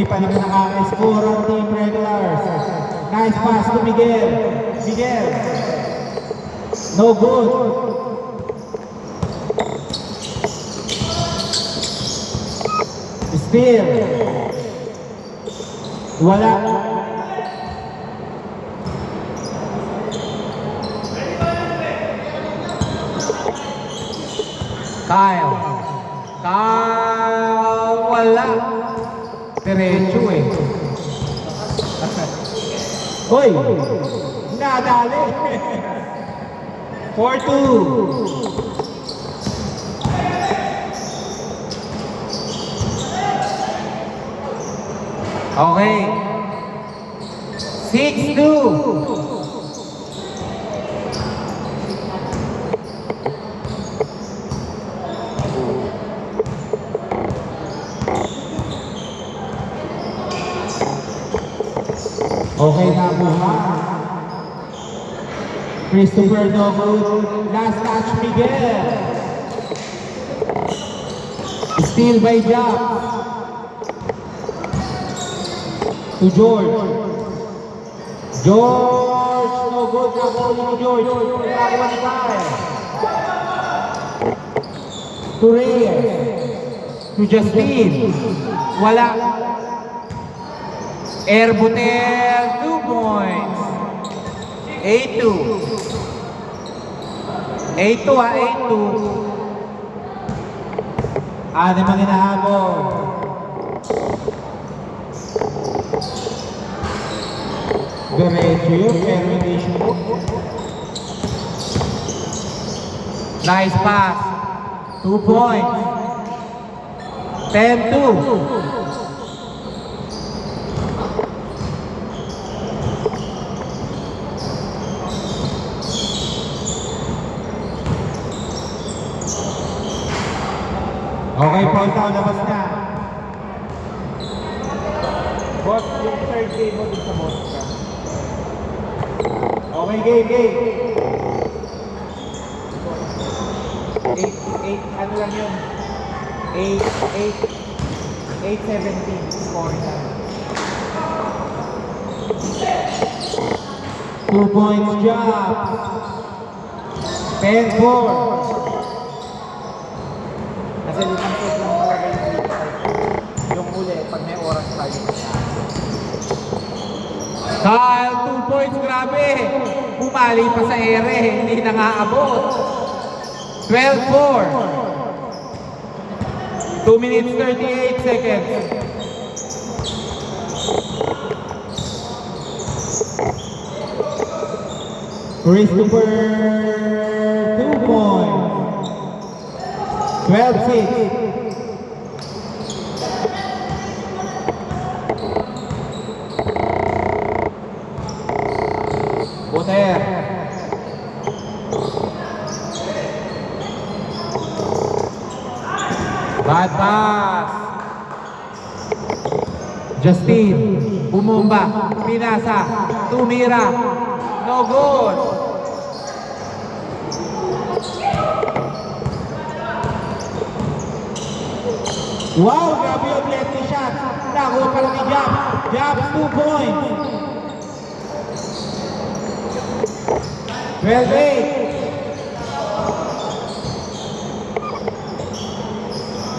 pa naman nakaka-score ang team regulars. Nice pass to Miguel. Miguel. No good. Steal. Wala. Kyle. Wala. Diretso eh. Hoy! Nadali! 4-2. Okay. 6-2. Okay na buha. Christopher Nogo. Last touch Miguel. Steal by Jack. To George. George. No good. Nakahuli ni George. Nakakuha ni Kyle. To Reyes. To Justin. Wala. Erbutel, 2 points. 8-2. 8-2 ha, 8-2. Ano mang hinahabol? Diretso yun, pero hindi siya. Nice pass. 2 points. 10-2. Okay, Paul Tao, labas na. Boss, yung third game mo din sa boss ka. Okay, game. 8, ano lang yun? 8-17 score na. 2 points job. 10-4. Kasi limang set lang talaga yung lead cycle. Yung huli, pag may oras tayo. Kyle, 2 points, grabe. Pumali pa sa ere, hindi na nga abot. 12-4. 2 minutes 38 seconds. Christopher, 2 points. 12-6. Buter. Bad pass. Justin, bumumba, pinasa, tumira, no good. Wow, grabe yung lefty shot. Nakuha pa rin ni Jab. Jab, 2 points. 12-8.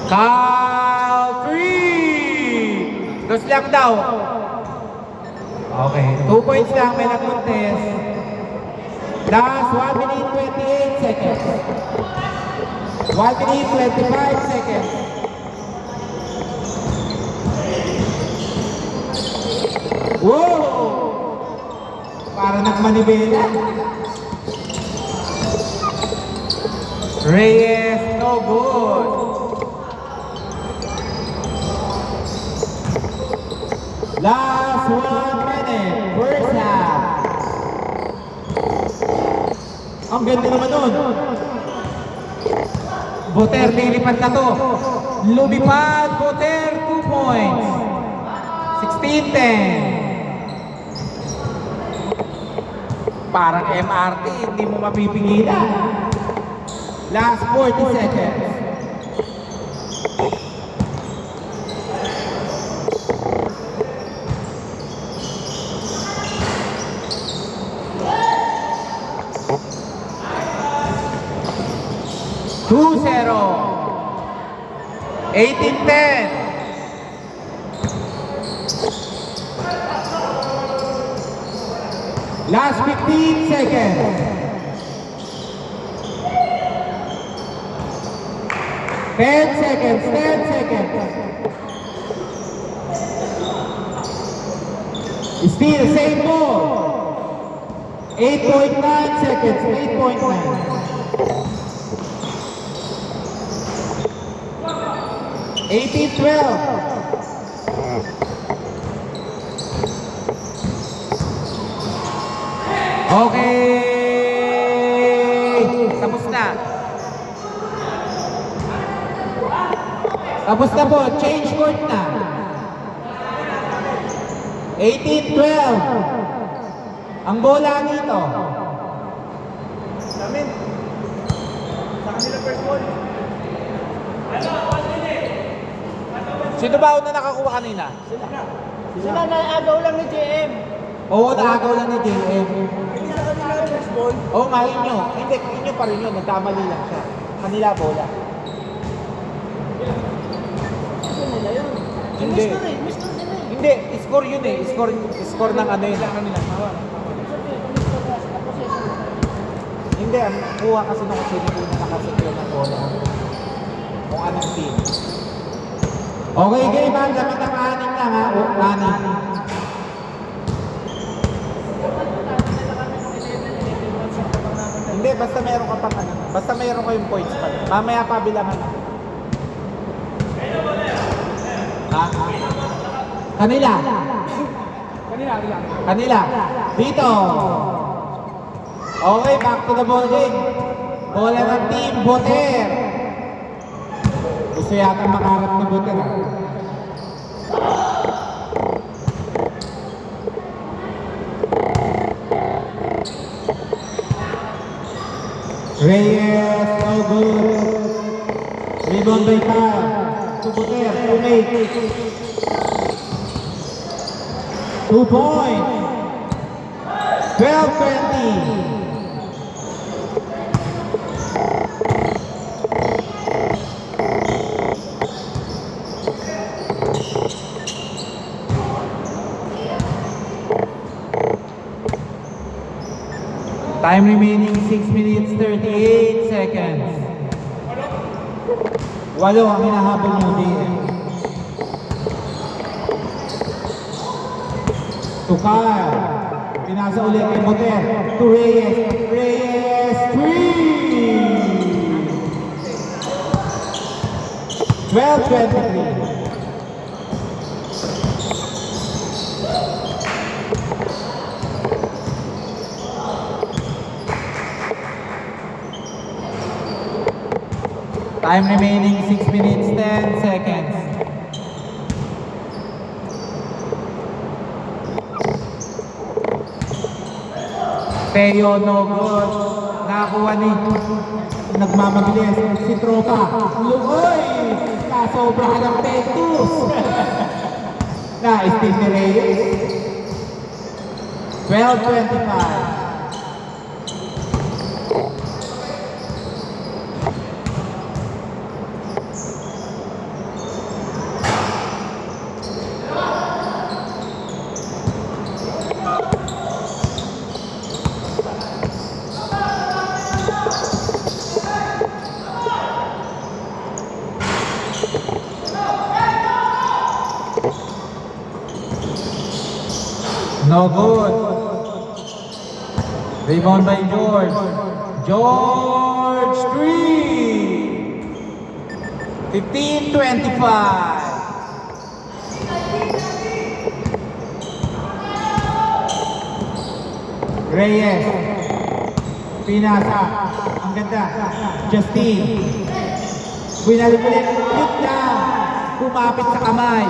Kyle 3! Dos lang daw. Okay, 2 points lang, may nag-contest. Last 1 minute 28 seconds. 1 minute 25 seconds. Wow! Para nagmanibela. Reyes, no good. Last 1 minute. First half. Ang ganda naman nun. Buter, lilipad na to. Lumipad, Buter, 2 points. 16-10. Parang MRT, hindi mo mapipigilan. Last 40 seconds. 2-0. 18-10. Last 15 seconds. 10 seconds, 10 seconds. Still same ball. 8.9 seconds, 8.9. 18-12. Okay. Tapos na. Tapos na po. Change court na. 18-12. Ang bola dito. Namin. Sa kanila first ball. Sino ba una nakakuha kanina? Sila naagaw lang ni JM. Oo, naagaw lang ni JM. Hindi sa kanila first ball. Oo, nga inyo. Hindi, inyo pa rin yun. Nagkamali lang siya. Kanila bola. Gusto nila yun. Hindi. Mister nila eh. Hindi, score yun eh. Score ng ano yun. Hindi, ang kuha kasi nung sino yung nakasiklo ng bola. Kung anong team. Okay, game man. Dapat ang aning lang ha. O, aning. Hindi, basta meron ka pang ano. Basta meron kayong points pa. Mamaya pa bilangan. Ha? Kanila. Kanila. Dito. Okay, back to the ball game. Bola ng team, Boter. Gusto yata makarap na buti na. Reyes, no good. Rebound by Carl. To Buter, to make. 2 points. 12-20. Time remaining 6 minutes 38 seconds. 8 ang hinahabol ng JM. To Carl. Pinasa ulit kay Buter. To Reyes. Reyes, 3! 12-23. Time remaining 6 minutes 10 seconds. Teo, no good. Nakakuha ni Nagmamabilis si Tropa. Lugoy! Kasobra ka ng Pectus. Na-steal ni Reyes. 12-25. No good. Rebound by George. George 3. 15-25. Reyes. Pinasa. Ang ganda. Justine. Binalik ulit. Shoot lang. Kumapit sa kamay.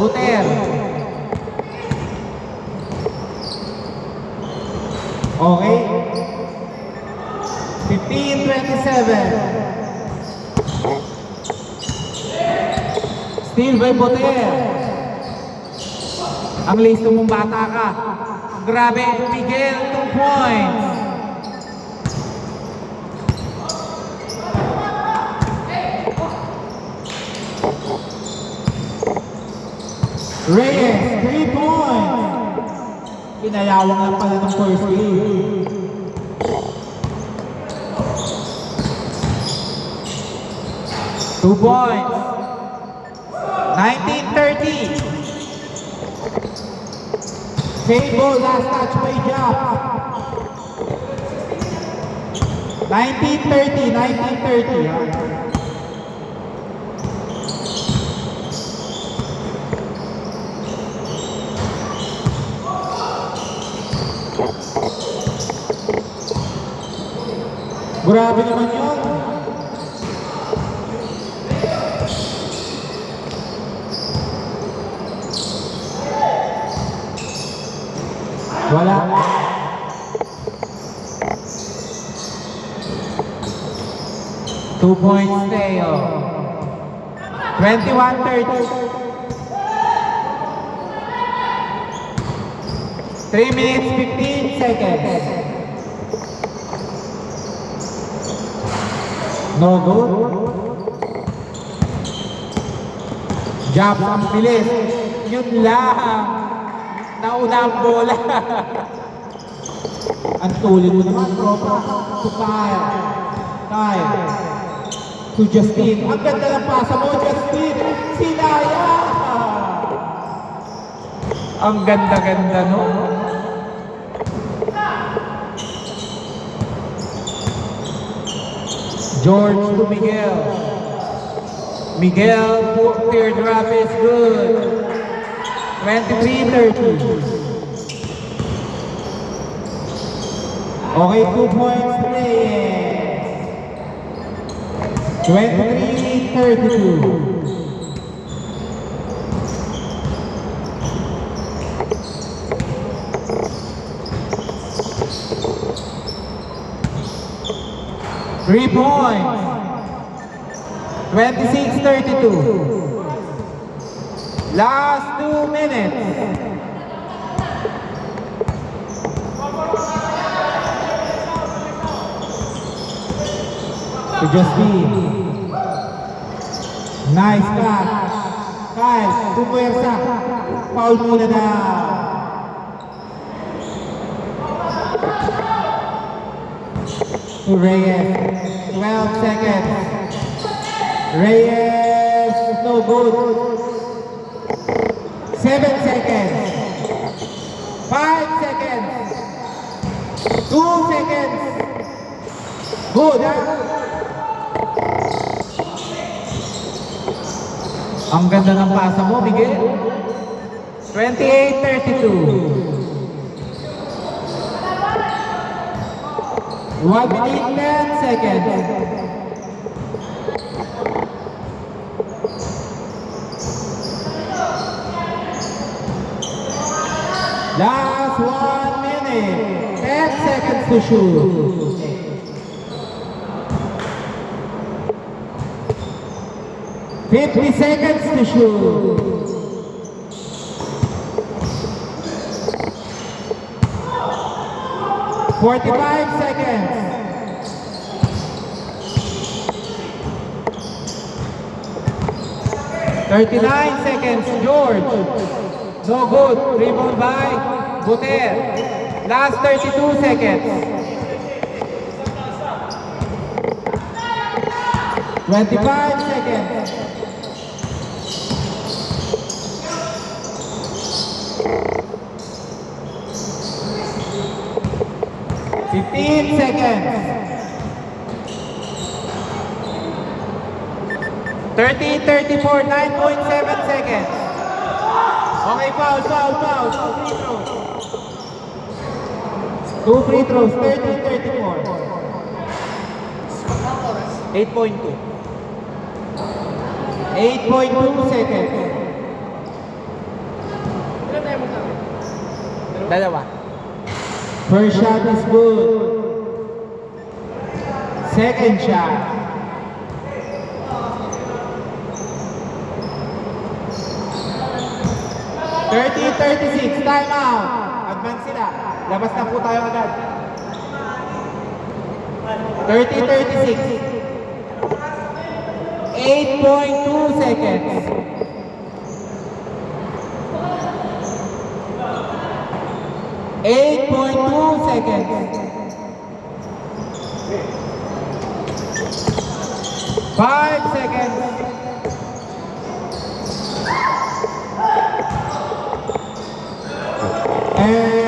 Buter. Okay. 15-27. Steal by Buter. Ang listo mong bata ka. Grabe, Miguel, 2 points. Reyes, 3 points. Pinayawang lang pala ng first game. Two points. 19-30. Fable, last touch by Jap. 19-30, 19-30. Grabe naman yun. Wala. Two points Teo. 21-30. 3 minutes 15 seconds. No good. Jump ang bilis. Yun lang. Nauna ang bola. Ang tulin mo naman, tropa. To Kyle. Kyle. To Justin. Ang ganda ng pasa mo, Justin. Sinaya. Ang ganda-ganda, no? George to Miguel. Miguel, teardrop is good. 23-30. Okay, 2 points Reyes. 23-32. Three points. 26-32. Last 2 minutes. To Justin. Nice cut. Kyle, pumwersa. Foul muna na. To Reyes. 12 seconds. Reyes, no good. 7 seconds. 5 seconds. 2 seconds. Good, ha? Ang ganda ng pasa mo, Miguel. 28-32. 1 minute 10 seconds. Last 1 minute. 10 seconds to shoot. 50 seconds to shoot. 45 seconds. 39 seconds, George. No good. Rebound by Buter. Last 32 seconds. 25 seconds. 15 seconds. 30-34, 9.7 seconds. Okay, foul. 2 free throws. 30-34. 8.2. 8.2 seconds. Dalawa. First shot is good. Second shot. (30-36) time out. Advance sila. Labas na po tayo agad. 30-36. 8.2 seconds. 8.2 seconds. 5 seconds. And